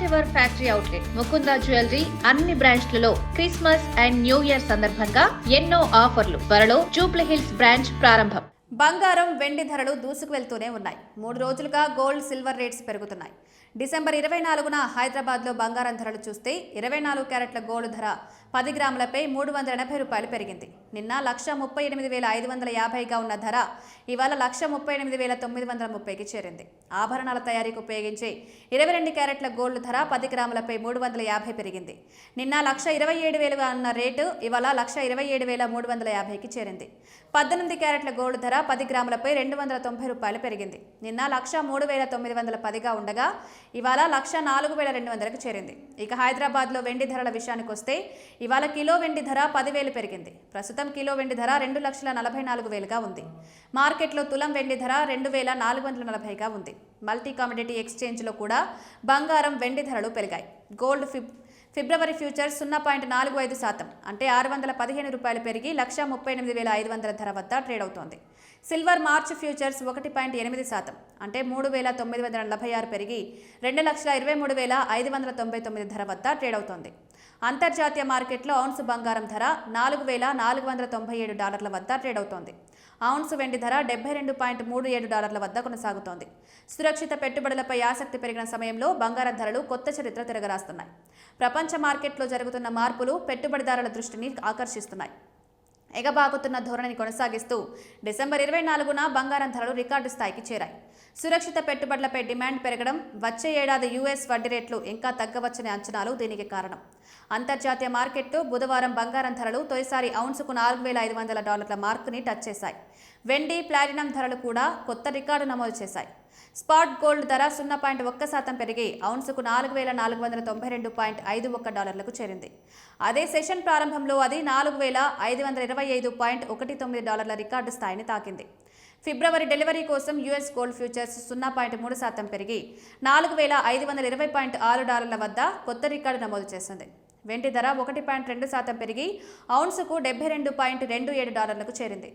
First ever factory outlet Mukunda jewellery అన్ని బ్రాంచ్లలో Christmas and new year సందర్భంగా ఎన్నో ఆఫర్లు. త్వరలో జూబ్లీ హిల్స్ బ్రాంచ్ ప్రారంభం. బంగారం, వెండి ధరలు దూసుకు వెళ్తూనే ఉన్నాయి. 3 రోజులుగా గోల్డ్, సిల్వర్ రేట్స్ పెరుగుతున్నాయి. డిసెంబర్ 24న హైదరాబాద్లో బంగారం ధరలు చూస్తే 24 క్యారెట్ల గోల్డ్ ధర 10 గ్రాములపై 380 రూపాయలు పెరిగింది. నిన్న 138,550గా ఉన్న ధర ఇవాళ 138,930కి చేరింది. ఆభరణాల తయారీకి ఉపయోగించే 22 క్యారెట్ల గోల్డ్ ధర 10 గ్రాములపై 350 పెరిగింది. నిన్న 127,000గా ఉన్న రేటు ఇవాళ 127,350కి చేరింది. 18 క్యారెట్ల గోల్డ్ ధర 10 గ్రాములపై 290 రూపాయలు పెరిగింది. నిన్న 103,910గా ఉండగా ఇవాళ 104,200కి చేరింది. ఇక హైదరాబాద్లో వెండి ధరల విషయానికి వస్తే ఇవాళ కిలో వెండి ధర 10,000 పెరిగింది. ప్రస్తుతం కిలో వెండి ధర 2,44,000గా ఉంది. మార్కెట్లో తులం వెండి ధర 2,440గా ఉంది. మల్టీ కమోడిటీ ఎక్స్చేంజ్లో కూడా బంగారం, వెండి ధరలు పెరిగాయి. గోల్డ్ ఫిబ్రవరి ఫ్యూచర్స్ 0.45% అంటే 615 రూపాయలు పెరిగి 138,500 ధర వద్ద ట్రేడ్ అవుతోంది. సిల్వర్ మార్చ్ ఫ్యూచర్స్ 1.8% అంటే 3,946 పెరిగి 2,23,599 ధర వద్ద ట్రేడ్ అవుతోంది. అంతర్జాతీయ మార్కెట్లో ఔన్స్ బంగారం ధర $4,497 వద్ద ట్రేడ్ అవుతోంది. ఔన్స్ వెండి ధర $72.37 వద్ద కొనసాగుతోంది. సురక్షిత పెట్టుబడులపై ఆసక్తి పెరిగిన సమయంలో బంగారం ధరలు కొత్త చరిత్ర తిరగరాస్తున్నాయి. ప్రపంచ మార్కెట్లో జరుగుతున్న మార్పులు పెట్టుబడిదారుల దృష్టిని ఆకర్షిస్తున్నాయి. ఎగబాకుతున్న ధోరణిని కొనసాగిస్తూ డిసెంబర్ 24న బంగారం ధరలు రికార్డు స్థాయికి చేరాయి. సురక్షిత పెట్టుబడులపై డిమాండ్ పెరగడం, వచ్చే ఏడాది US వడ్డీ రేట్లు ఇంకా తగ్గవచ్చనే అంచనాలు దీనికి కారణం. అంతర్జాతీయ మార్కెట్లో బుధవారం బంగారం ధరలు తొలిసారి ఔన్సుకు $4,500 మార్కుని టచ్ చేశాయి. వెండి, ప్లాటినం ధరలు కూడా కొత్త రికార్డు నమోదు చేశాయి. స్పాట్ గోల్డ్ ధర 0.1% పెరిగి ఔన్సుకు $4,492.51కు చేరింది. అదే సెషన్ ప్రారంభంలో అది $4,525.19 రికార్డు స్థాయిని తాకింది. ఫిబ్రవరి డెలివరీ కోసం US గోల్డ్ ఫ్యూచర్స్ 0.3% పెరిగి $4,520.6 వద్ద కొత్త రికార్డు నమోదు చేసింది. వెండి ధర 1.2% పెరిగి ఔన్సుకు $72.27కు చేరింది.